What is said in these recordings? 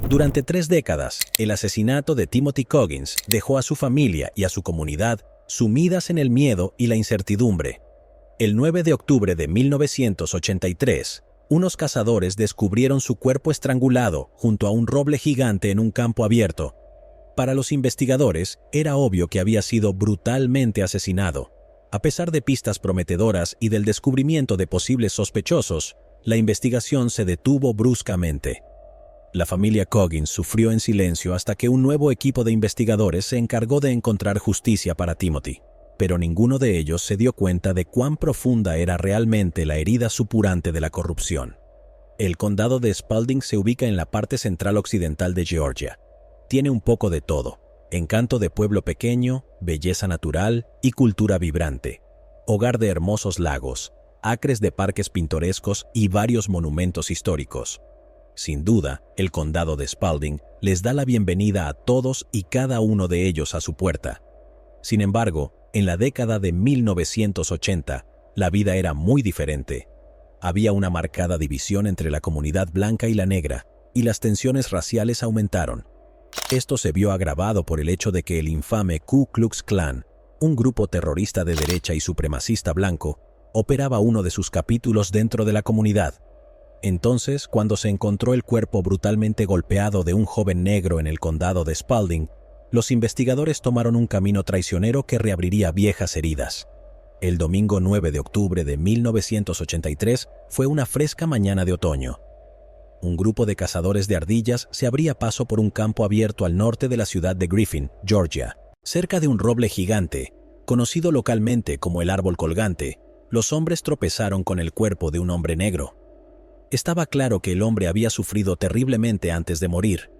Durante 3 décadas, el asesinato de Timothy Coggins dejó a su familia y a su comunidad sumidas en el miedo y la incertidumbre. El 9 de octubre de 1983, unos cazadores descubrieron su cuerpo estrangulado junto a un roble gigante en un campo abierto. Para los investigadores, era obvio que había sido brutalmente asesinado. A pesar de pistas prometedoras y del descubrimiento de posibles sospechosos, la investigación se detuvo bruscamente. La familia Coggins sufrió en silencio hasta que un nuevo equipo de investigadores se encargó de encontrar justicia para Timothy, pero ninguno de ellos se dio cuenta de cuán profunda era realmente la herida supurante de la corrupción. El condado de Spalding se ubica en la parte central occidental de Georgia. Tiene un poco de todo: encanto de pueblo pequeño, belleza natural y cultura vibrante. Hogar de hermosos lagos, acres de parques pintorescos y varios monumentos históricos. Sin duda, el condado de Spalding les da la bienvenida a todos y cada uno de ellos a su puerta. Sin embargo, en la década de 1980, la vida era muy diferente. Había una marcada división entre la comunidad blanca y la negra, y las tensiones raciales aumentaron. Esto se vio agravado por el hecho de que el infame Ku Klux Klan, un grupo terrorista de derecha y supremacista blanco, operaba uno de sus capítulos dentro de la comunidad. Entonces, cuando se encontró el cuerpo brutalmente golpeado de un joven negro en el condado de Spalding, los investigadores tomaron un camino traicionero que reabriría viejas heridas. El domingo 9 de octubre de 1983 fue una fresca mañana de otoño. Un grupo de cazadores de ardillas se abría paso por un campo abierto al norte de la ciudad de Griffin, Georgia. Cerca de un roble gigante, conocido localmente como el árbol colgante, los hombres tropezaron con el cuerpo de un hombre negro. Estaba claro que el hombre había sufrido terriblemente antes de morir.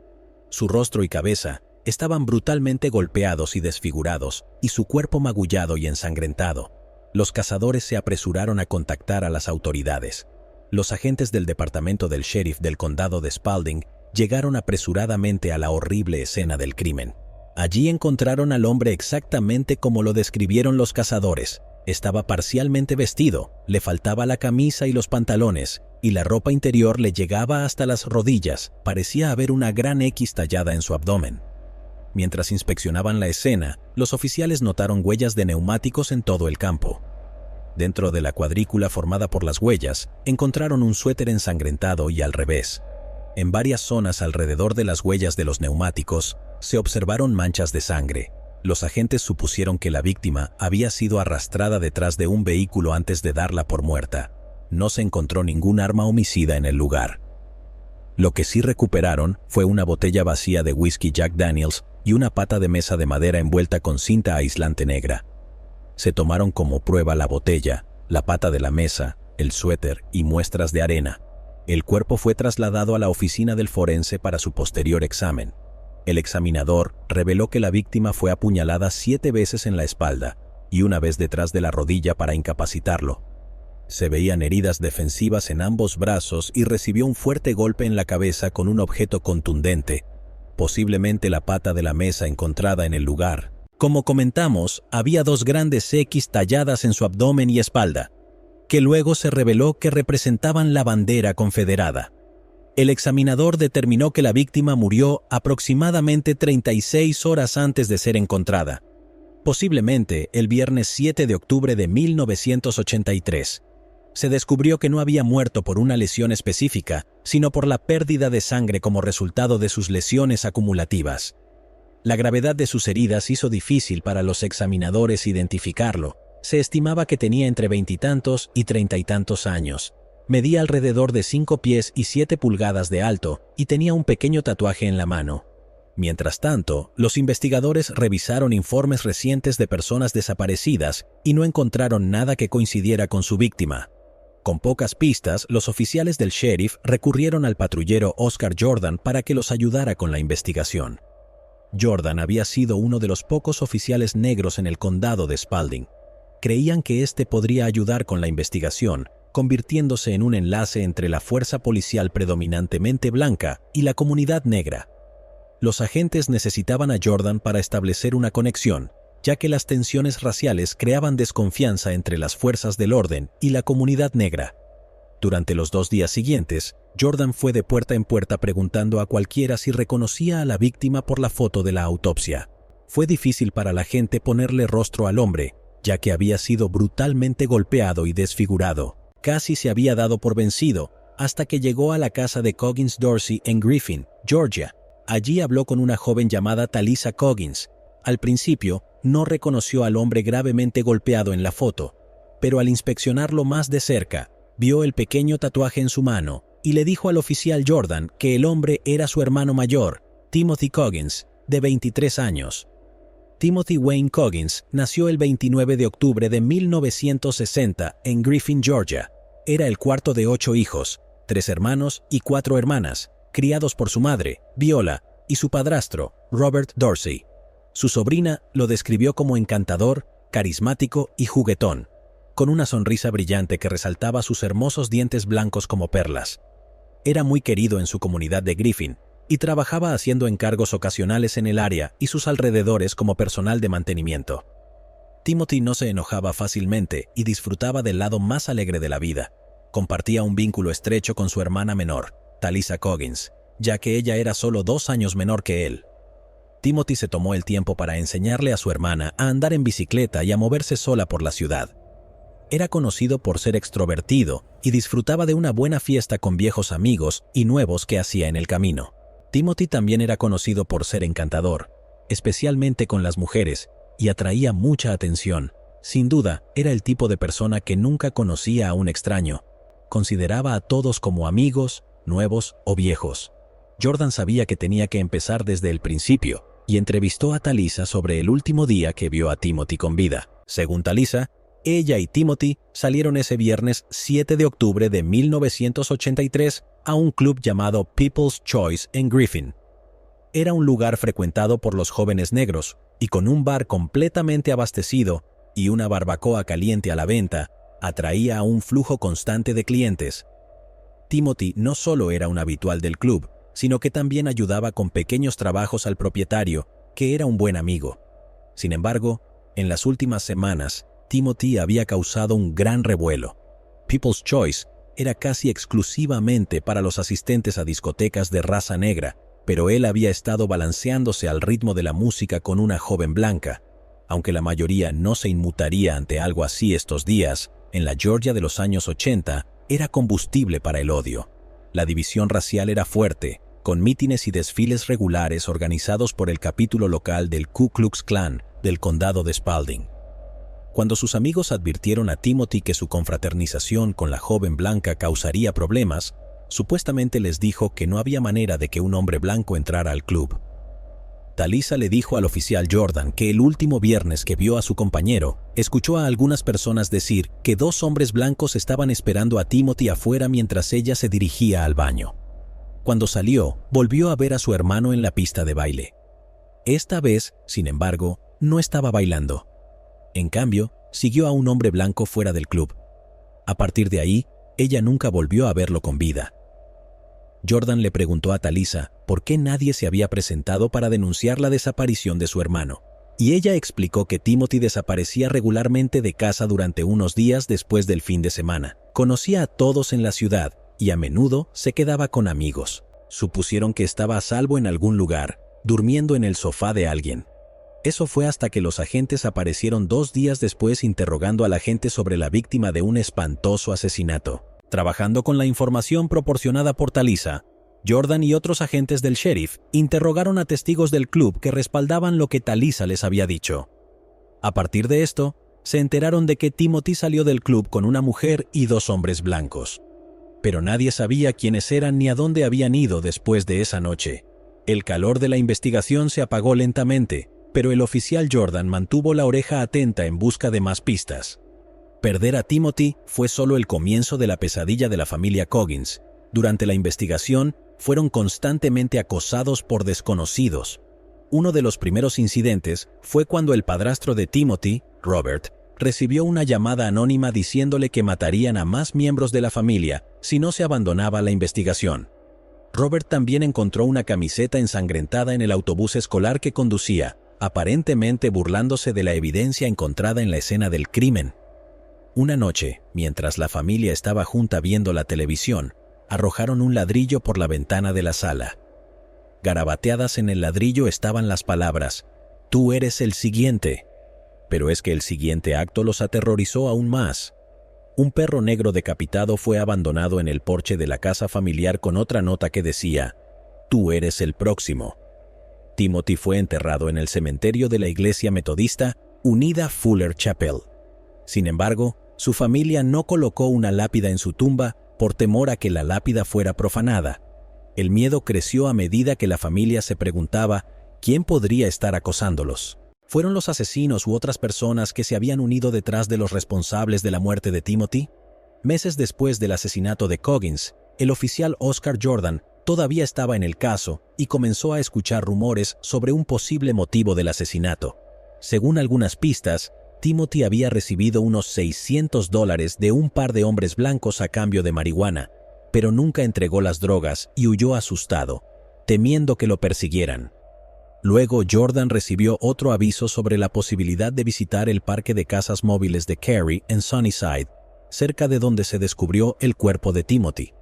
Su rostro y cabeza estaban brutalmente golpeados y desfigurados, y su cuerpo magullado y ensangrentado. Los cazadores se apresuraron a contactar a las autoridades. Los agentes del departamento del sheriff del condado de Spalding llegaron apresuradamente a la horrible escena del crimen. Allí encontraron al hombre exactamente como lo describieron los cazadores. Estaba parcialmente vestido, le faltaba la camisa y los pantalones, y la ropa interior le llegaba hasta las rodillas. Parecía haber una gran X tallada en su abdomen. Mientras inspeccionaban la escena, los oficiales notaron huellas de neumáticos en todo el campo. Dentro de la cuadrícula formada por las huellas, encontraron un suéter ensangrentado y al revés. En varias zonas alrededor de las huellas de los neumáticos, se observaron manchas de sangre. Los agentes supusieron que la víctima había sido arrastrada detrás de un vehículo antes de darla por muerta. No se encontró ningún arma homicida en el lugar. Lo que sí recuperaron fue una botella vacía de whisky Jack Daniels y una pata de mesa de madera envuelta con cinta aislante negra. Se tomaron como prueba la botella, la pata de la mesa, el suéter y muestras de arena. El cuerpo fue trasladado a la oficina del forense para su posterior examen. El examinador reveló que la víctima fue apuñalada 7 veces en la espalda y una vez detrás de la rodilla para incapacitarlo. Se veían heridas defensivas en ambos brazos y recibió un fuerte golpe en la cabeza con un objeto contundente, posiblemente la pata de la mesa encontrada en el lugar. Como comentamos, había 2 grandes X talladas en su abdomen y espalda, que luego se reveló que representaban la bandera confederada. El examinador determinó que la víctima murió aproximadamente 36 horas antes de ser encontrada, posiblemente el viernes 7 de octubre de 1983. Se descubrió que no había muerto por una lesión específica, sino por la pérdida de sangre como resultado de sus lesiones acumulativas. La gravedad de sus heridas hizo difícil para los examinadores identificarlo. Se estimaba que tenía entre 20 y tantos y 30 y tantos años. Medía alrededor de 5 pies y 7 pulgadas de alto y tenía un pequeño tatuaje en la mano. Mientras tanto, los investigadores revisaron informes recientes de personas desaparecidas y no encontraron nada que coincidiera con su víctima. Con pocas pistas, los oficiales del sheriff recurrieron al patrullero Oscar Jordan para que los ayudara con la investigación. Jordan había sido uno de los pocos oficiales negros en el condado de Spalding. Creían que este podría ayudar con la investigación, convirtiéndose en un enlace entre la fuerza policial predominantemente blanca y la comunidad negra. Los agentes necesitaban a Jordan para establecer una conexión, ya que las tensiones raciales creaban desconfianza entre las fuerzas del orden y la comunidad negra. Durante los 2 días siguientes, Jordan fue de puerta en puerta preguntando a cualquiera si reconocía a la víctima por la foto de la autopsia. Fue difícil para la gente ponerle rostro al hombre, ya que había sido brutalmente golpeado y desfigurado. Casi se había dado por vencido, hasta que llegó a la casa de Coggins Dorsey en Griffin, Georgia. Allí habló con una joven llamada Talisa Coggins. Al principio, no reconoció al hombre gravemente golpeado en la foto, pero al inspeccionarlo más de cerca, vio el pequeño tatuaje en su mano y le dijo al oficial Jordan que el hombre era su hermano mayor, Timothy Coggins, de 23 años. Timothy Wayne Coggins nació el 29 de octubre de 1960 en Griffin, Georgia. Era el cuarto de 8 hijos, 3 hermanos y 4 hermanas, criados por su madre, Viola, y su padrastro, Robert Dorsey. Su sobrina lo describió como encantador, carismático y juguetón, con una sonrisa brillante que resaltaba sus hermosos dientes blancos como perlas. Era muy querido en su comunidad de Griffin y trabajaba haciendo encargos ocasionales en el área y sus alrededores como personal de mantenimiento. Timothy no se enojaba fácilmente y disfrutaba del lado más alegre de la vida. Compartía un vínculo estrecho con su hermana menor, Talisa Coggins, ya que ella era solo 2 años menor que él. Timothy se tomó el tiempo para enseñarle a su hermana a andar en bicicleta y a moverse sola por la ciudad. Era conocido por ser extrovertido y disfrutaba de una buena fiesta con viejos amigos y nuevos que hacía en el camino. Timothy también era conocido por ser encantador, especialmente con las mujeres, y atraía mucha atención. Sin duda, era el tipo de persona que nunca conocía a un extraño. Consideraba a todos como amigos, nuevos o viejos. Jordan sabía que tenía que empezar desde el principio, y entrevistó a Talisa sobre el último día que vio a Timothy con vida. Según Talisa, ella y Timothy salieron ese viernes 7 de octubre de 1983 a un club llamado People's Choice en Griffin. Era un lugar frecuentado por los jóvenes negros, y con un bar completamente abastecido y una barbacoa caliente a la venta, atraía a un flujo constante de clientes. Timothy no solo era un habitual del club, sino que también ayudaba con pequeños trabajos al propietario, que era un buen amigo. Sin embargo, en las últimas semanas, Timothy había causado un gran revuelo. People's Choice era casi exclusivamente para los asistentes a discotecas de raza negra, pero él había estado balanceándose al ritmo de la música con una joven blanca. Aunque la mayoría no se inmutaría ante algo así estos días, en la Georgia de los años 80 era combustible para el odio. La división racial era fuerte, con mítines y desfiles regulares organizados por el capítulo local del Ku Klux Klan del condado de Spalding. Cuando sus amigos advirtieron a Timothy que su confraternización con la joven blanca causaría problemas, supuestamente les dijo que no había manera de que un hombre blanco entrara al club. Talisa le dijo al oficial Jordan que el último viernes que vio a su compañero, escuchó a algunas personas decir que 2 hombres blancos estaban esperando a Timothy afuera mientras ella se dirigía al baño. Cuando salió, volvió a ver a su hermano en la pista de baile. Esta vez, sin embargo, no estaba bailando. En cambio, siguió a un hombre blanco fuera del club. A partir de ahí, ella nunca volvió a verlo con vida. Jordan le preguntó a Talisa por qué nadie se había presentado para denunciar la desaparición de su hermano, y ella explicó que Timothy desaparecía regularmente de casa durante unos días después del fin de semana. Conocía a todos en la ciudad y a menudo se quedaba con amigos. Supusieron que estaba a salvo en algún lugar, durmiendo en el sofá de alguien. Eso fue hasta que los agentes aparecieron 2 días después interrogando a la gente sobre la víctima de un espantoso asesinato. Trabajando con la información proporcionada por Talisa, Jordan y otros agentes del sheriff interrogaron a testigos del club que respaldaban lo que Talisa les había dicho. A partir de esto, se enteraron de que Timothy salió del club con una mujer y 2 hombres blancos. Pero nadie sabía quiénes eran ni a dónde habían ido después de esa noche. El calor de la investigación se apagó lentamente, pero el oficial Jordan mantuvo la oreja atenta en busca de más pistas. Perder a Timothy fue solo el comienzo de la pesadilla de la familia Coggins. Durante la investigación, fueron constantemente acosados por desconocidos. Uno de los primeros incidentes fue cuando el padrastro de Timothy, Robert, recibió una llamada anónima diciéndole que matarían a más miembros de la familia si no se abandonaba la investigación. Robert también encontró una camiseta ensangrentada en el autobús escolar que conducía, aparentemente burlándose de la evidencia encontrada en la escena del crimen. Una noche, mientras la familia estaba junta viendo la televisión, arrojaron un ladrillo por la ventana de la sala. Garabateadas en el ladrillo estaban las palabras: «Tú eres el siguiente». Pero es que el siguiente acto los aterrorizó aún más. Un perro negro decapitado fue abandonado en el porche de la casa familiar con otra nota que decía: «Tú eres el próximo». Timothy fue enterrado en el cementerio de la iglesia metodista Unida Fuller Chapel. Sin embargo, su familia no colocó una lápida en su tumba por temor a que la lápida fuera profanada. El miedo creció a medida que la familia se preguntaba quién podría estar acosándolos. ¿Fueron los asesinos u otras personas que se habían unido detrás de los responsables de la muerte de Timothy? Meses después del asesinato de Coggins, el oficial Oscar Jordan todavía estaba en el caso y comenzó a escuchar rumores sobre un posible motivo del asesinato. Según algunas pistas, Timothy había recibido unos $600 de un par de hombres blancos a cambio de marihuana, pero nunca entregó las drogas y huyó asustado, temiendo que lo persiguieran. Luego Jordan recibió otro aviso sobre la posibilidad de visitar el parque de casas móviles de Cary en Sunnyside, cerca de donde se descubrió el cuerpo de Timothy.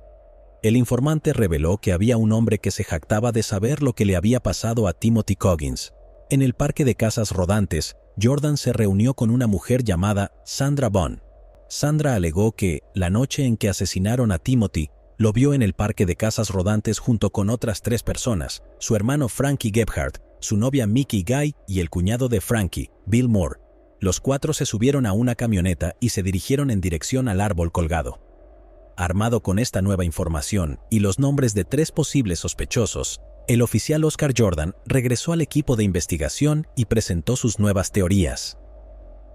El informante reveló que había un hombre que se jactaba de saber lo que le había pasado a Timothy Coggins. En el parque de casas rodantes, Jordan se reunió con una mujer llamada Sandra Bond. Sandra alegó que, la noche en que asesinaron a Timothy, lo vio en el parque de casas rodantes junto con otras 3 personas, su hermano Frankie Gebhardt, su novia Mickey Guy y el cuñado de Frankie, Bill Moore. Los 4 se subieron a una camioneta y se dirigieron en dirección al árbol colgado. Armado con esta nueva información y los nombres de 3 posibles sospechosos, el oficial Oscar Jordan regresó al equipo de investigación y presentó sus nuevas teorías.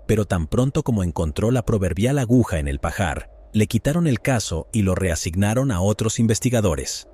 Pero tan pronto como encontró la proverbial aguja en el pajar, le quitaron el caso y lo reasignaron a otros investigadores.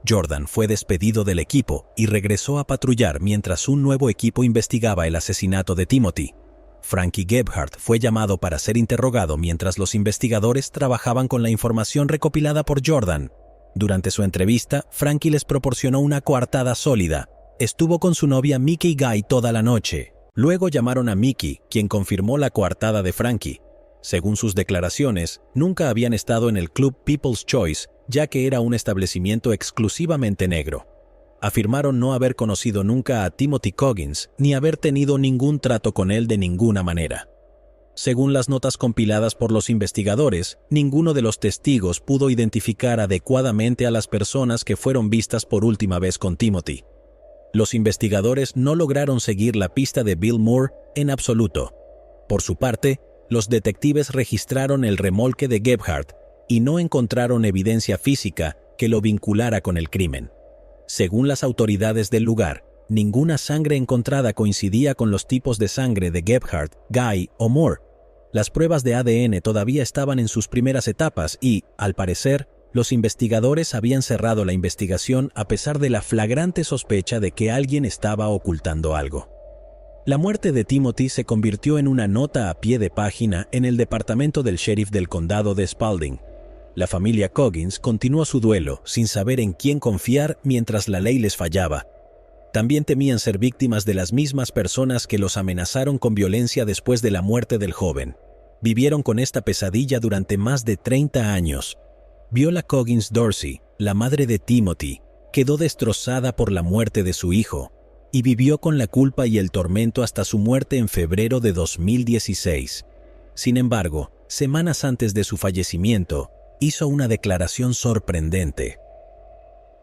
Jordan fue despedido del equipo y regresó a patrullar mientras un nuevo equipo investigaba el asesinato de Timothy. Frankie Gebhardt fue llamado para ser interrogado mientras los investigadores trabajaban con la información recopilada por Jordan. Durante su entrevista, Frankie les proporcionó una coartada sólida. Estuvo con su novia Mickey Guy toda la noche. Luego llamaron a Mickey, quien confirmó la coartada de Frankie. Según sus declaraciones, nunca habían estado en el club People's Choice, ya que era un establecimiento exclusivamente negro. Afirmaron no haber conocido nunca a Timothy Coggins, ni haber tenido ningún trato con él de ninguna manera. Según las notas compiladas por los investigadores, ninguno de los testigos pudo identificar adecuadamente a las personas que fueron vistas por última vez con Timothy. Los investigadores no lograron seguir la pista de Bill Moore en absoluto. Por su parte, los detectives registraron el remolque de Gebhardt y no encontraron evidencia física que lo vinculara con el crimen. Según las autoridades del lugar, ninguna sangre encontrada coincidía con los tipos de sangre de Gebhardt, Guy o Moore. Las pruebas de ADN todavía estaban en sus primeras etapas y, al parecer, los investigadores habían cerrado la investigación a pesar de la flagrante sospecha de que alguien estaba ocultando algo. La muerte de Timothy se convirtió en una nota a pie de página en el departamento del sheriff del condado de Spalding. La familia Coggins continuó su duelo sin saber en quién confiar mientras la ley les fallaba. También temían ser víctimas de las mismas personas que los amenazaron con violencia después de la muerte del joven. Vivieron con esta pesadilla durante más de 30 años. Viola Coggins Dorsey, la madre de Timothy, quedó destrozada por la muerte de su hijo y vivió con la culpa y el tormento hasta su muerte en febrero de 2016. Sin embargo, semanas antes de su fallecimiento, hizo una declaración sorprendente.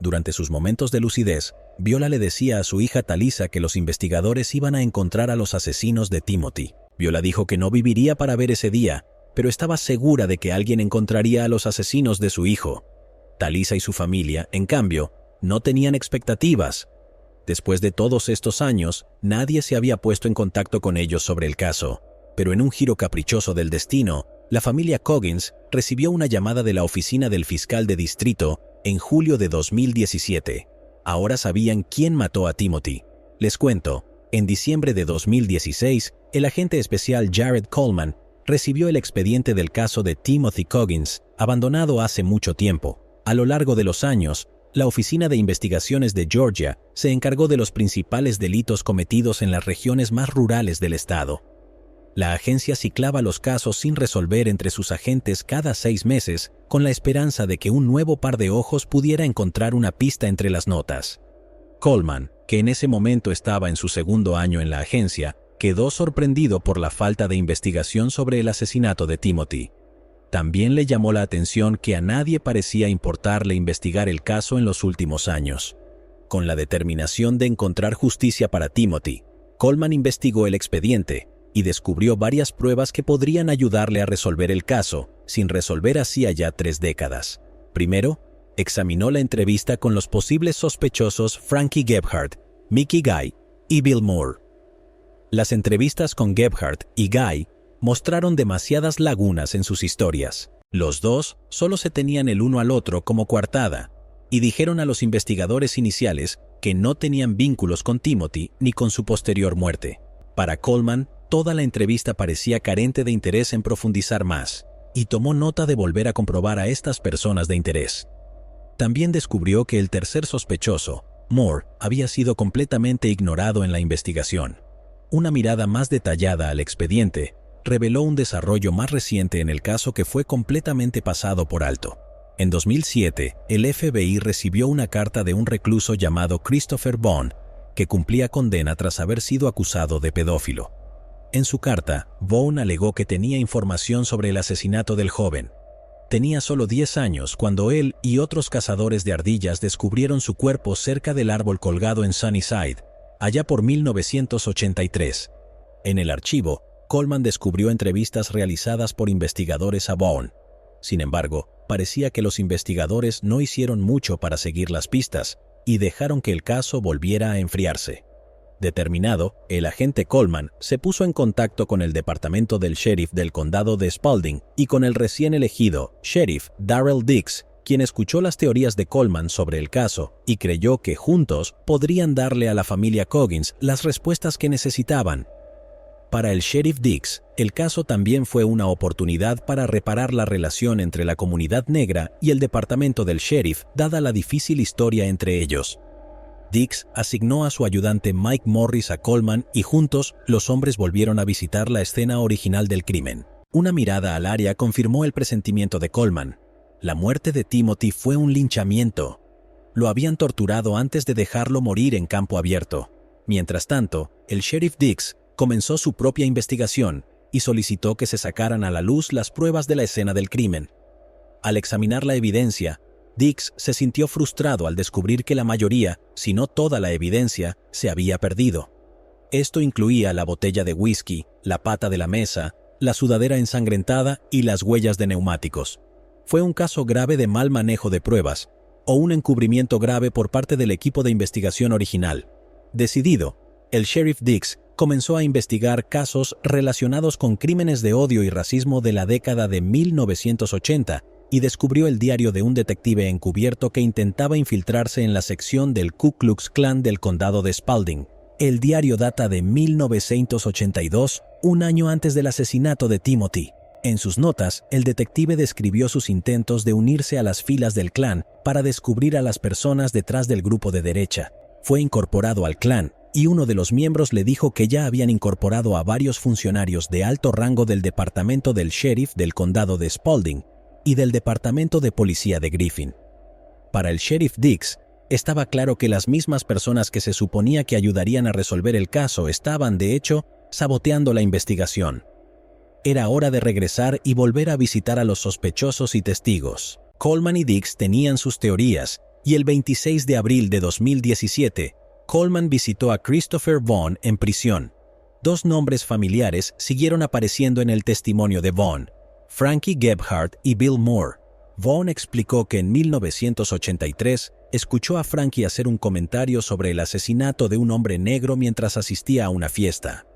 Durante sus momentos de lucidez, Viola le decía a su hija Talisa que los investigadores iban a encontrar a los asesinos de Timothy. Viola dijo que no viviría para ver ese día, pero estaba segura de que alguien encontraría a los asesinos de su hijo. Talisa y su familia, en cambio, no tenían expectativas. Después de todos estos años, nadie se había puesto en contacto con ellos sobre el caso, pero en un giro caprichoso del destino, la familia Coggins recibió una llamada de la oficina del fiscal de distrito en julio de 2017. Ahora sabían quién mató a Timothy. Les cuento, en diciembre de 2016, el agente especial Jared Coleman recibió el expediente del caso de Timothy Coggins, abandonado hace mucho tiempo. A lo largo de los años, la Oficina de Investigaciones de Georgia se encargó de los principales delitos cometidos en las regiones más rurales del estado. La agencia ciclaba los casos sin resolver entre sus agentes cada 6 meses, con la esperanza de que un nuevo par de ojos pudiera encontrar una pista entre las notas. Coleman, que en ese momento estaba en su segundo año en la agencia, quedó sorprendido por la falta de investigación sobre el asesinato de Timothy. También le llamó la atención que a nadie parecía importarle investigar el caso en los últimos años. Con la determinación de encontrar justicia para Timothy, Coleman investigó el expediente y descubrió varias pruebas que podrían ayudarle a resolver el caso, sin resolver hacía ya 3 décadas. Primero, examinó la entrevista con los posibles sospechosos Frankie Gebhardt, Mickey Guy y Bill Moore. Las entrevistas con Gebhardt y Guy mostraron demasiadas lagunas en sus historias. Los dos solo se tenían el uno al otro como coartada, y dijeron a los investigadores iniciales que no tenían vínculos con Timothy ni con su posterior muerte. Para Coleman, toda la entrevista parecía carente de interés en profundizar más, y tomó nota de volver a comprobar a estas personas de interés. También descubrió que el tercer sospechoso, Moore, había sido completamente ignorado en la investigación. Una mirada más detallada al expediente reveló un desarrollo más reciente en el caso que fue completamente pasado por alto. En 2007, el FBI recibió una carta de un recluso llamado Christopher Vaughn, que cumplía condena tras haber sido acusado de pedófilo. En su carta, Vaughn alegó que tenía información sobre el asesinato del joven. Tenía solo 10 años cuando él y otros cazadores de ardillas descubrieron su cuerpo cerca del árbol colgado en Sunnyside, allá por 1983. En el archivo, Coleman descubrió entrevistas realizadas por investigadores a Vaughn. Sin embargo, parecía que los investigadores no hicieron mucho para seguir las pistas y dejaron que el caso volviera a enfriarse. Determinado, el agente Coleman se puso en contacto con el departamento del sheriff del condado de Spalding y con el recién elegido sheriff Darrell Dix, quien escuchó las teorías de Coleman sobre el caso y creyó que juntos podrían darle a la familia Coggins las respuestas que necesitaban. Para el sheriff Dix, el caso también fue una oportunidad para reparar la relación entre la comunidad negra y el departamento del sheriff, dada la difícil historia entre ellos. Dix asignó a su ayudante Mike Morris a Coleman y juntos los hombres volvieron a visitar la escena original del crimen. Una mirada al área confirmó el presentimiento de Coleman. La muerte de Timothy fue un linchamiento. Lo habían torturado antes de dejarlo morir en campo abierto. Mientras tanto, el sheriff Dix comenzó su propia investigación y solicitó que se sacaran a la luz las pruebas de la escena del crimen. Al examinar la evidencia, Dix se sintió frustrado al descubrir que la mayoría, si no toda la evidencia, se había perdido. Esto incluía la botella de whisky, la pata de la mesa, la sudadera ensangrentada y las huellas de neumáticos. Fue un caso grave de mal manejo de pruebas, o un encubrimiento grave por parte del equipo de investigación original. Decidido, el sheriff Dix comenzó a investigar casos relacionados con crímenes de odio y racismo de la década de 1980 y descubrió el diario de un detective encubierto que intentaba infiltrarse en la sección del Ku Klux Klan del condado de Spalding. El diario data de 1982, un año antes del asesinato de Timothy. En sus notas, el detective describió sus intentos de unirse a las filas del Klan para descubrir a las personas detrás del grupo de derecha. Fue incorporado al Klan, y uno de los miembros le dijo que ya habían incorporado a varios funcionarios de alto rango del departamento del sheriff del condado de Spalding y del departamento de policía de Griffin. Para el sheriff Dix, estaba claro que las mismas personas que se suponía que ayudarían a resolver el caso estaban, de hecho, saboteando la investigación. Era hora de regresar y volver a visitar a los sospechosos y testigos. Coleman y Dix tenían sus teorías, y el 26 de abril de 2017, Coleman visitó a Christopher Vaughn en prisión. 2 nombres familiares siguieron apareciendo en el testimonio de Vaughn: Frankie Gebhardt y Bill Moore. Vaughn explicó que en 1983 escuchó a Frankie hacer un comentario sobre el asesinato de un hombre negro mientras asistía a una fiesta.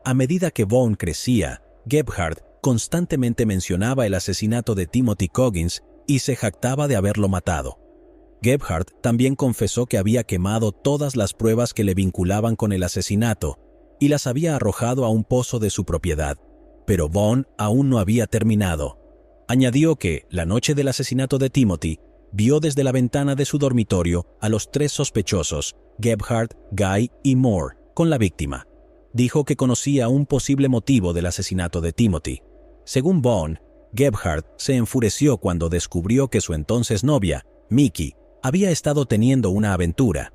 A medida que Vaughn crecía, Gebhardt constantemente mencionaba el asesinato de Timothy Coggins y se jactaba de haberlo matado. Gebhardt también confesó que había quemado todas las pruebas que le vinculaban con el asesinato y las había arrojado a un pozo de su propiedad. Pero Vaughn aún no había terminado. Añadió que, la noche del asesinato de Timothy, vio desde la ventana de su dormitorio a los 3 sospechosos, Gebhardt, Guy y Moore, con la víctima. dijo que conocía un posible motivo del asesinato de Timothy. Según Vaughn, Gebhardt se enfureció cuando descubrió que su entonces novia, Mickey, había estado teniendo una aventura.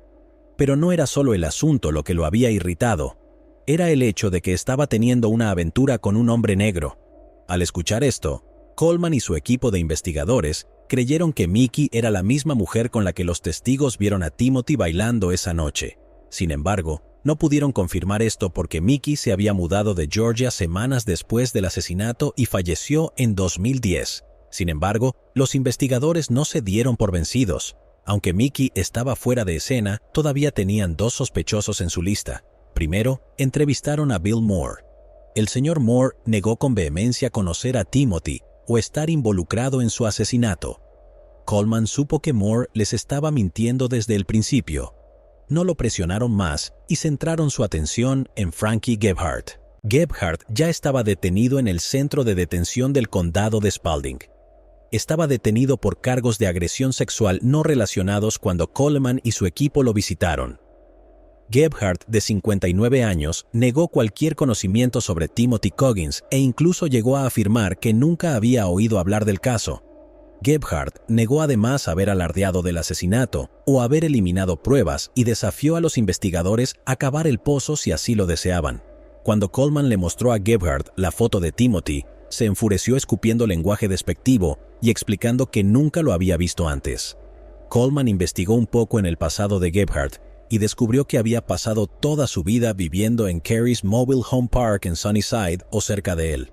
Pero no era solo el asunto lo que lo había irritado. Era el hecho de que estaba teniendo una aventura con un hombre negro. Al escuchar esto, Coleman y su equipo de investigadores creyeron que Mickey era la misma mujer con la que los testigos vieron a Timothy bailando esa noche. Sin embargo, no pudieron confirmar esto porque Mickey se había mudado de Georgia semanas después del asesinato y falleció en 2010. Sin embargo, los investigadores no se dieron por vencidos. Aunque Mickey estaba fuera de escena, todavía tenían 2 sospechosos en su lista. Primero, entrevistaron a Bill Moore. El señor Moore negó con vehemencia conocer a Timothy o estar involucrado en su asesinato. Coleman supo que Moore les estaba mintiendo desde el principio. No lo presionaron más y centraron su atención en Frankie Gebhardt. Gebhardt ya estaba detenido en el centro de detención del condado de Spalding. Estaba detenido por cargos de agresión sexual no relacionados cuando Coleman y su equipo lo visitaron. Gebhardt, de 59 años, negó cualquier conocimiento sobre Timothy Coggins e incluso llegó a afirmar que nunca había oído hablar del caso. Gebhardt negó además haber alardeado del asesinato o haber eliminado pruebas y desafió a los investigadores a cavar el pozo si así lo deseaban. Cuando Coleman le mostró a Gebhardt la foto de Timothy, se enfureció escupiendo lenguaje despectivo y explicando que nunca lo había visto antes. Coleman investigó un poco en el pasado de Gebhardt y descubrió que había pasado toda su vida viviendo en Carey's Mobile Home Park en Sunnyside o cerca de él.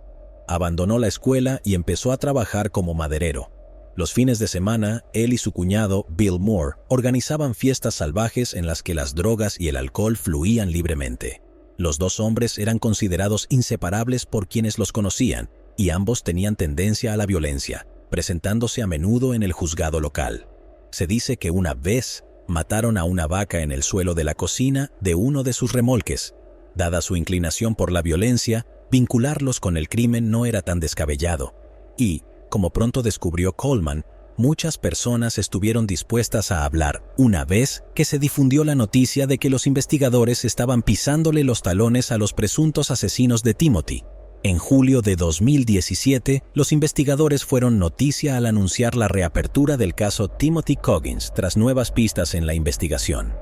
Abandonó la escuela y empezó a trabajar como maderero. Los fines de semana, él y su cuñado, Bill Moore, organizaban fiestas salvajes en las que las drogas y el alcohol fluían libremente. Los 2 hombres eran considerados inseparables por quienes los conocían, y ambos tenían tendencia a la violencia, presentándose a menudo en el juzgado local. Se dice que una vez mataron a una vaca en el suelo de la cocina de uno de sus remolques. Dada su inclinación por la violencia, vincularlos con el crimen no era tan descabellado. Y, como pronto descubrió Coleman, muchas personas estuvieron dispuestas a hablar una vez que se difundió la noticia de que los investigadores estaban pisándole los talones a los presuntos asesinos de Timothy. En julio de 2017, los investigadores fueron noticia al anunciar la reapertura del caso Timothy Coggins tras nuevas pistas en la investigación.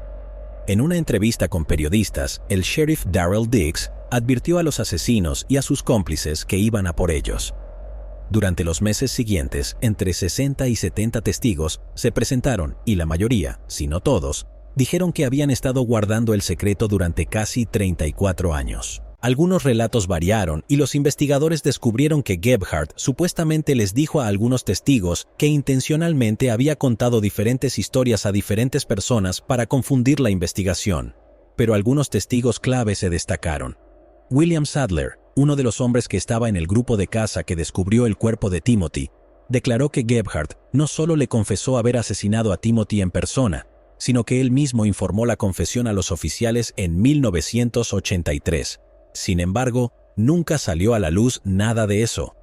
En una entrevista con periodistas, el sheriff Darrell Dix advirtió a los asesinos y a sus cómplices que iban a por ellos. Durante los meses siguientes, entre 60 y 70 testigos se presentaron y la mayoría, si no todos, dijeron que habían estado guardando el secreto durante casi 34 años. Algunos relatos variaron y los investigadores descubrieron que Gebhardt supuestamente les dijo a algunos testigos que intencionalmente había contado diferentes historias a diferentes personas para confundir la investigación. Pero algunos testigos clave se destacaron. William Sadler, uno de los hombres que estaba en el grupo de caza que descubrió el cuerpo de Timothy, declaró que Gebhardt no solo le confesó haber asesinado a Timothy en persona, sino que él mismo informó la confesión a los oficiales en 1983. Sin embargo, nunca salió a la luz nada de eso.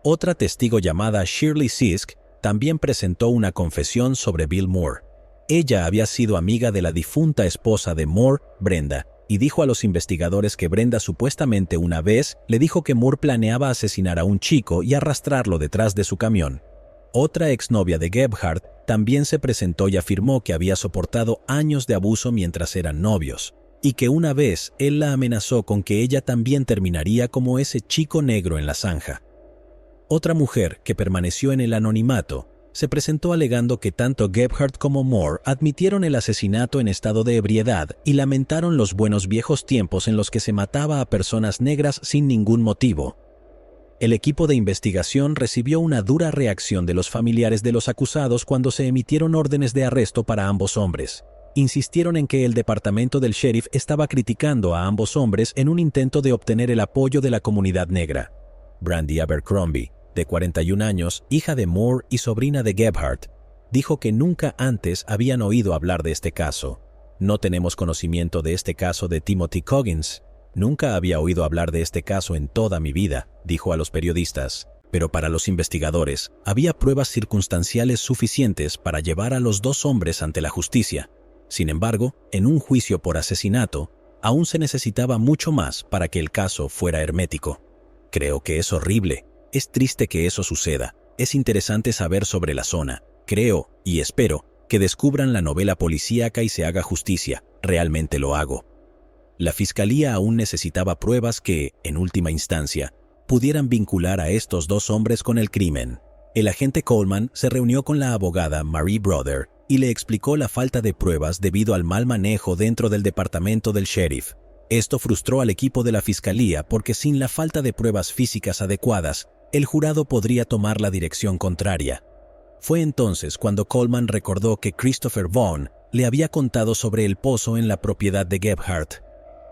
Otra testigo llamada Shirley Sisk también presentó una confesión sobre Bill Moore. Ella había sido amiga de la difunta esposa de Moore, Brenda, y dijo a los investigadores que Brenda supuestamente una vez le dijo que Moore planeaba asesinar a un chico y arrastrarlo detrás de su camión. Otra exnovia de Gebhardt también se presentó y afirmó que había soportado años de abuso mientras eran novios, y que una vez él la amenazó con que ella también terminaría como ese chico negro en la zanja. Otra mujer, que permaneció en el anonimato, se presentó alegando que tanto Gebhardt como Moore admitieron el asesinato en estado de ebriedad y lamentaron los buenos viejos tiempos en los que se mataba a personas negras sin ningún motivo. El equipo de investigación recibió una dura reacción de los familiares de los acusados cuando se emitieron órdenes de arresto para ambos hombres. Insistieron en que el departamento del sheriff estaba criticando a ambos hombres en un intento de obtener el apoyo de la comunidad negra. Brandy Abercrombie, de 41 años, hija de Moore y sobrina de Gebhardt, dijo que nunca antes habían oído hablar de este caso. No tenemos conocimiento de este caso de Timothy Coggins. Nunca había oído hablar de este caso en toda mi vida, dijo a los periodistas. Pero para los investigadores, había pruebas circunstanciales suficientes para llevar a los 2 hombres ante la justicia. Sin embargo, en un juicio por asesinato, Aún se necesitaba mucho más para que el caso fuera hermético. Creo que es horrible. Es triste que eso suceda. Es interesante saber sobre la zona. Creo, y espero, que descubran la novela policíaca y se haga justicia. Realmente lo hago. La fiscalía aún necesitaba pruebas que, en última instancia, pudieran vincular a estos dos hombres con el crimen. El agente Coleman se reunió con la abogada Marie Brother y le explicó la falta de pruebas debido al mal manejo dentro del departamento del sheriff. Esto frustró al equipo de la fiscalía porque sin la falta de pruebas físicas adecuadas, el jurado podría tomar la dirección contraria. Fue entonces cuando Coleman recordó que Christopher Vaughn le había contado sobre el pozo en la propiedad de Gebhardt.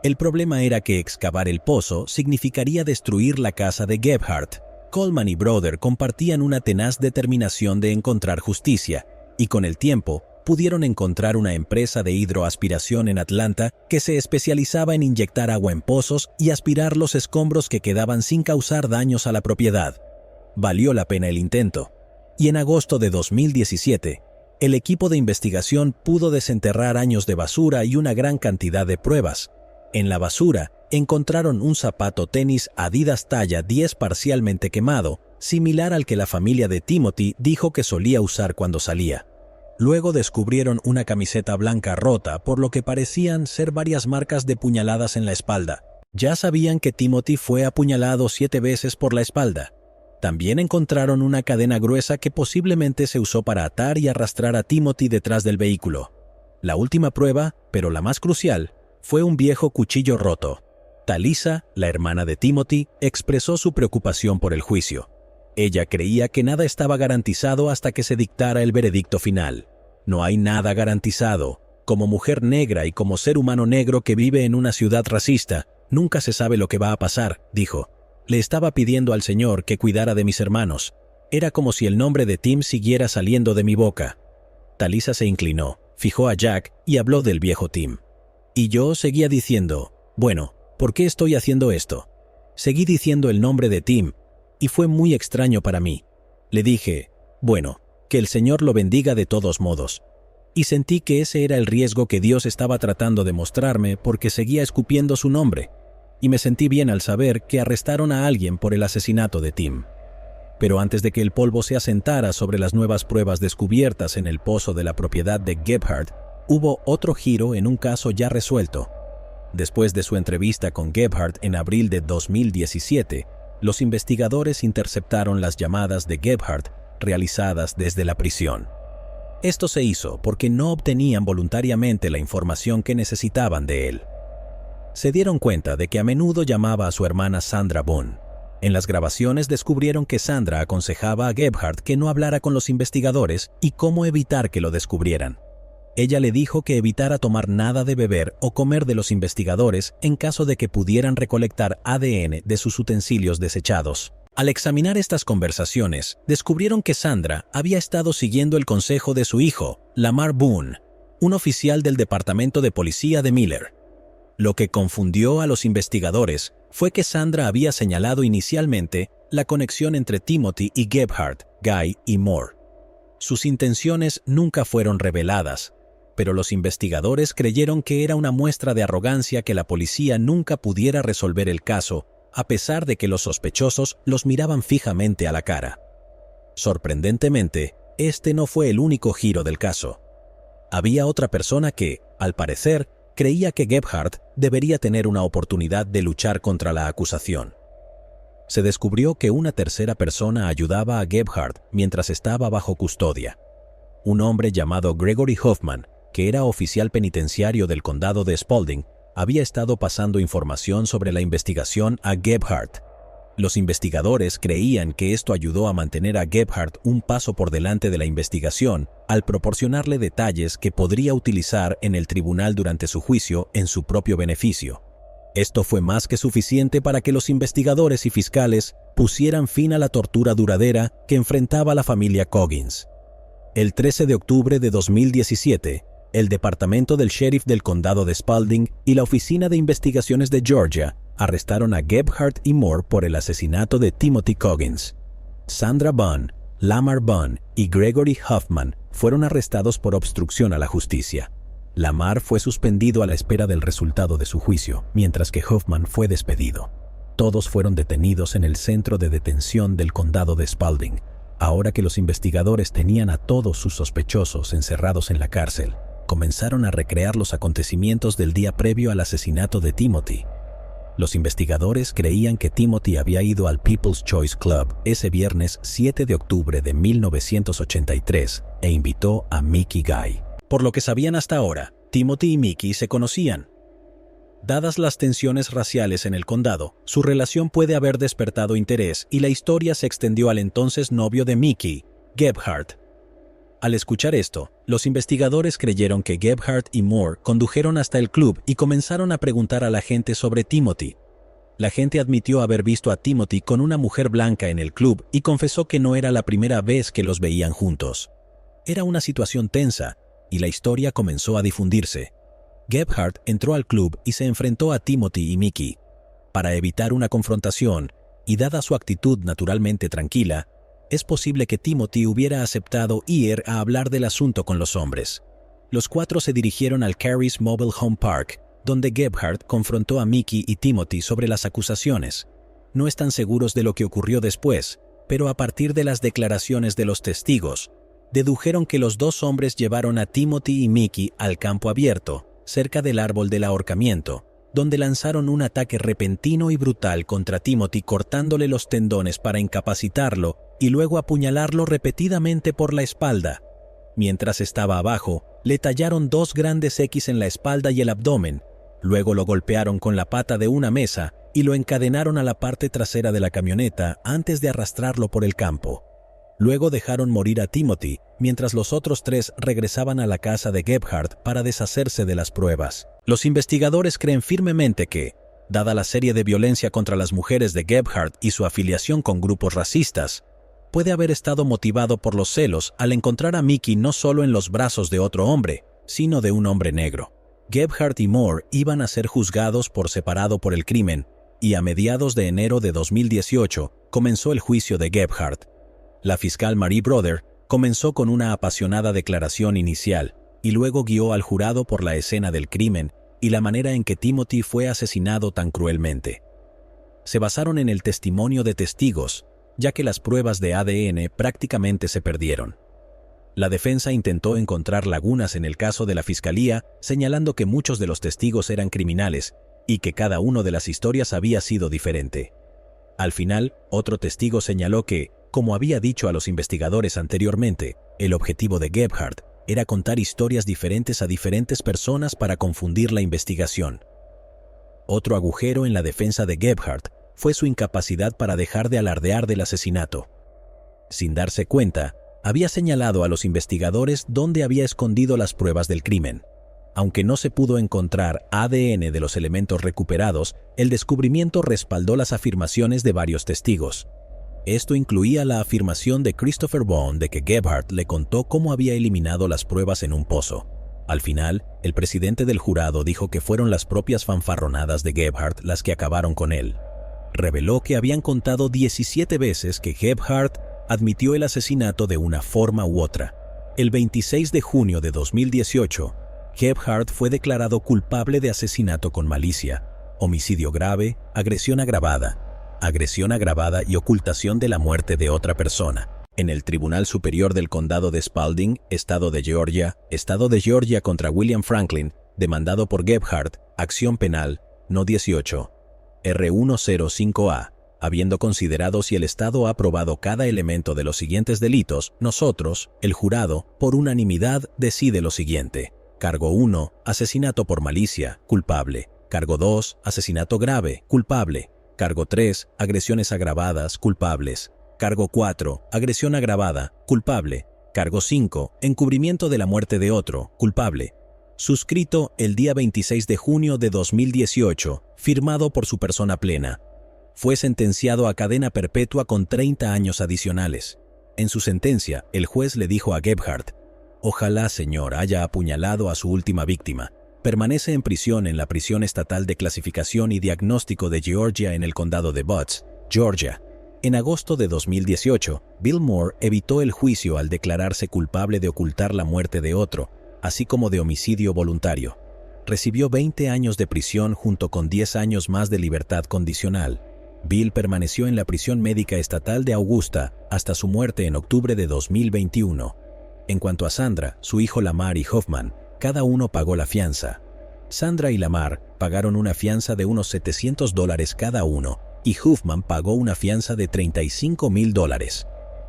El problema era que excavar el pozo significaría destruir la casa de Gebhardt. Coleman y Brother compartían una tenaz determinación de encontrar justicia, y con el tiempo pudieron encontrar una empresa de hidroaspiración en Atlanta que se especializaba en inyectar agua en pozos y aspirar los escombros que quedaban sin causar daños a la propiedad. Valió la pena el intento, y en agosto de 2017, el equipo de investigación pudo desenterrar años de basura y una gran cantidad de pruebas. En la basura encontraron un zapato tenis Adidas talla 10 parcialmente quemado, similar al que la familia de Timothy dijo que solía usar cuando salía. Luego descubrieron una camiseta blanca rota, por lo que parecían ser varias marcas de puñaladas en la espalda. Ya sabían que Timothy fue apuñalado 7 veces por la espalda. También encontraron una cadena gruesa que posiblemente se usó para atar y arrastrar a Timothy detrás del vehículo. La última prueba, pero la más crucial, fue un viejo cuchillo roto. Talisa, la hermana de Timothy, expresó su preocupación por el juicio. Ella creía que nada estaba garantizado hasta que se dictara el veredicto final. No hay nada garantizado. Como mujer negra y como ser humano negro que vive en una ciudad racista, nunca se sabe lo que va a pasar, dijo. Le estaba pidiendo al Señor que cuidara de mis hermanos. Era como si el nombre de Tim siguiera saliendo de mi boca. Talisa se inclinó, fijó a Jack y habló del viejo Tim. Y yo seguía diciendo, bueno, ¿por qué estoy haciendo esto? Seguí diciendo el nombre de Tim, y fue muy extraño para mí. Le dije, bueno, que el Señor lo bendiga de todos modos. Y sentí que ese era el riesgo que Dios estaba tratando de mostrarme porque seguía escupiendo su nombre, y me sentí bien al saber que arrestaron a alguien por el asesinato de Tim. Pero antes de que el polvo se asentara sobre las nuevas pruebas descubiertas en el pozo de la propiedad de Gebhardt, hubo otro giro en un caso ya resuelto. Después de su entrevista con Gebhardt en abril de 2017, los investigadores interceptaron las llamadas de Gebhardt realizadas desde la prisión. Esto se hizo porque no obtenían voluntariamente la información que necesitaban de él. Se dieron cuenta de que a menudo llamaba a su hermana Sandra Boone. En las grabaciones descubrieron que Sandra aconsejaba a Gebhardt que no hablara con los investigadores y cómo evitar que lo descubrieran. Ella le dijo que evitara tomar nada de beber o comer de los investigadores en caso de que pudieran recolectar ADN de sus utensilios desechados. Al examinar estas conversaciones, descubrieron que Sandra había estado siguiendo el consejo de su hijo, Lamar Boone, un oficial del Departamento de Policía de Miller. Lo que confundió a los investigadores fue que Sandra había señalado inicialmente la conexión entre Timothy y Gebhardt, Guy y Moore. Sus intenciones nunca fueron reveladas, pero los investigadores creyeron que era una muestra de arrogancia que la policía nunca pudiera resolver el caso, a pesar de que los sospechosos los miraban fijamente a la cara. Sorprendentemente, este no fue el único giro del caso. Había otra persona que, al parecer, creía que Gebhardt debería tener una oportunidad de luchar contra la acusación. Se descubrió que una tercera persona ayudaba a Gebhardt mientras estaba bajo custodia. Un hombre llamado Gregory Hoffman, que era oficial penitenciario del condado de Spalding, había estado pasando información sobre la investigación a Gebhardt. Los investigadores creían que esto ayudó a mantener a Gebhardt un paso por delante de la investigación al proporcionarle detalles que podría utilizar en el tribunal durante su juicio en su propio beneficio. Esto fue más que suficiente para que los investigadores y fiscales pusieran fin a la tortura duradera que enfrentaba la familia Coggins. El 13 de octubre de 2017, el Departamento del Sheriff del Condado de Spalding y la Oficina de Investigaciones de Georgia arrestaron a Gebhardt y Moore por el asesinato de Timothy Coggins. Sandra Boone, Lamar Boone y Gregory Hoffman fueron arrestados por obstrucción a la justicia. Lamar fue suspendido a la espera del resultado de su juicio, mientras que Hoffman fue despedido. Todos fueron detenidos en el centro de detención del condado de Spalding, ahora que los investigadores tenían a todos sus sospechosos encerrados en la cárcel. Comenzaron a recrear los acontecimientos del día previo al asesinato de Timothy. Los investigadores creían que Timothy había ido al People's Choice Club ese viernes 7 de octubre de 1983 e invitó a Mickey Guy. Por lo que sabían hasta ahora, Timothy y Mickey se conocían. Dadas las tensiones raciales en el condado, su relación puede haber despertado interés y la historia se extendió al entonces novio de Mickey, Gebhardt. Al escuchar esto, los investigadores creyeron que Gebhardt y Moore condujeron hasta el club y comenzaron a preguntar a la gente sobre Timothy. La gente admitió haber visto a Timothy con una mujer blanca en el club y confesó que no era la primera vez que los veían juntos. Era una situación tensa, y la historia comenzó a difundirse. Gebhardt entró al club y se enfrentó a Timothy y Mickey. Para evitar una confrontación, y dada su actitud naturalmente tranquila, es posible que Timothy hubiera aceptado ir a hablar del asunto con los hombres. Los cuatro se dirigieron al Carey's Mobile Home Park, donde Gebhardt confrontó a Mickey y Timothy sobre las acusaciones. No están seguros de lo que ocurrió después, pero a partir de las declaraciones de los testigos, dedujeron que los dos hombres llevaron a Timothy y Mickey al campo abierto, cerca del árbol del ahorcamiento, donde lanzaron un ataque repentino y brutal contra Timothy cortándole los tendones para incapacitarlo y luego apuñalarlo repetidamente por la espalda. Mientras estaba abajo, le tallaron 2 grandes X en la espalda y el abdomen, luego lo golpearon con la pata de una mesa y lo encadenaron a la parte trasera de la camioneta antes de arrastrarlo por el campo. Luego dejaron morir a Timothy, mientras los otros 3 regresaban a la casa de Gebhardt para deshacerse de las pruebas. Los investigadores creen firmemente que, dada la serie de violencia contra las mujeres de Gebhardt y su afiliación con grupos racistas, puede haber estado motivado por los celos al encontrar a Mickey no solo en los brazos de otro hombre, sino de un hombre negro. Gebhardt y Moore iban a ser juzgados por separado por el crimen, y a mediados de enero de 2018 comenzó el juicio de Gebhardt. La fiscal Marie Brother comenzó con una apasionada declaración inicial y luego guió al jurado por la escena del crimen y la manera en que Timothy fue asesinado tan cruelmente. Se basaron en el testimonio de testigos, ya que las pruebas de ADN prácticamente se perdieron. La defensa intentó encontrar lagunas en el caso de la fiscalía, señalando que muchos de los testigos eran criminales y que cada uno de las historias había sido diferente. Al final, otro testigo señaló que, como había dicho a los investigadores anteriormente, el objetivo de Gebhardt era contar historias diferentes a diferentes personas para confundir la investigación. Otro agujero en la defensa de Gebhardt fue su incapacidad para dejar de alardear del asesinato. Sin darse cuenta, había señalado a los investigadores dónde había escondido las pruebas del crimen. Aunque no se pudo encontrar ADN de los elementos recuperados, el descubrimiento respaldó las afirmaciones de varios testigos. Esto incluía la afirmación de Christopher Bond de que Gebhardt le contó cómo había eliminado las pruebas en un pozo. Al final, el presidente del jurado dijo que fueron las propias fanfarronadas de Gebhardt las que acabaron con él. Reveló que habían contado 17 veces que Gebhardt admitió el asesinato de una forma u otra. El 26 de junio de 2018, Gebhardt fue declarado culpable de asesinato con malicia, homicidio grave, agresión agravada y ocultación de la muerte de otra persona. En el Tribunal Superior del Condado de Spalding, Estado de Georgia contra William Franklin, demandado por Gebhardt, acción penal, no 18, R105A, habiendo considerado si el Estado ha probado cada elemento de los siguientes delitos, nosotros, el jurado, por unanimidad, decide lo siguiente. Cargo 1, asesinato por malicia, culpable. Cargo 2, asesinato grave, culpable. Cargo 3, agresiones agravadas, culpables. Cargo 4, agresión agravada, culpable. Cargo 5, encubrimiento de la muerte de otro, culpable. Suscrito el día 26 de junio de 2018, firmado por su persona plena. Fue sentenciado a cadena perpetua con 30 años adicionales. En su sentencia, el juez le dijo a Gebhardt: «Ojalá, señor, haya apuñalado a su última víctima. Permanece en prisión en la prisión estatal de clasificación y diagnóstico de Georgia en el condado de Butts, Georgia». En agosto de 2018, Bill Moore evitó el juicio al declararse culpable de ocultar la muerte de otro, así como de homicidio voluntario. Recibió 20 años de prisión junto con 10 años más de libertad condicional. Bill permaneció en la prisión médica estatal de Augusta hasta su muerte en octubre de 2021. En cuanto a Sandra, su hijo Lamar y Hoffman, cada uno pagó la fianza. Sandra y Lamar pagaron una fianza de unos $700 cada uno y Hoffman pagó una fianza de $35,000.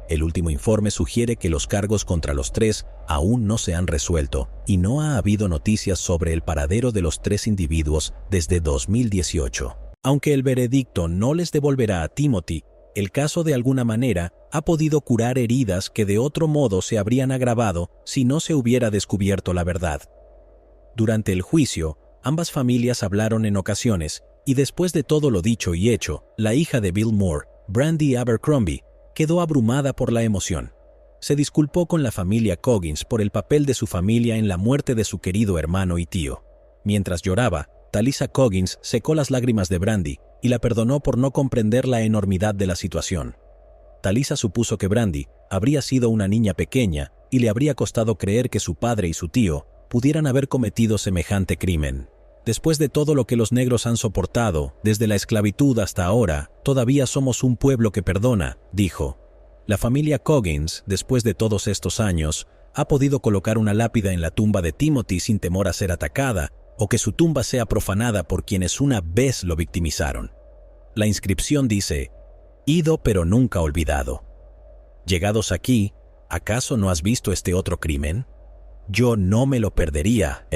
El último informe sugiere que los cargos contra los tres aún no se han resuelto y no ha habido noticias sobre el paradero de los tres individuos desde 2018. Aunque el veredicto no les devolverá a Timothy, el caso de alguna manera ha podido curar heridas que de otro modo se habrían agravado si no se hubiera descubierto la verdad. Durante el juicio, ambas familias hablaron en ocasiones, y después de todo lo dicho y hecho, la hija de Bill Moore, Brandy Abercrombie, quedó abrumada por la emoción. Se disculpó con la familia Coggins por el papel de su familia en la muerte de su querido hermano y tío. Mientras lloraba, Talisa Coggins secó las lágrimas de Brandy y la perdonó por no comprender la enormidad de la situación. Talisa supuso que Brandy habría sido una niña pequeña y le habría costado creer que su padre y su tío pudieran haber cometido semejante crimen. Después de todo lo que los negros han soportado, desde la esclavitud hasta ahora, todavía somos un pueblo que perdona, dijo. La familia Coggins, después de todos estos años, ha podido colocar una lápida en la tumba de Timothy sin temor a ser atacada, o que su tumba sea profanada por quienes una vez lo victimizaron. La inscripción dice, ido pero nunca olvidado. Llegados aquí, ¿acaso no has visto este otro crimen? Yo no me lo perdería,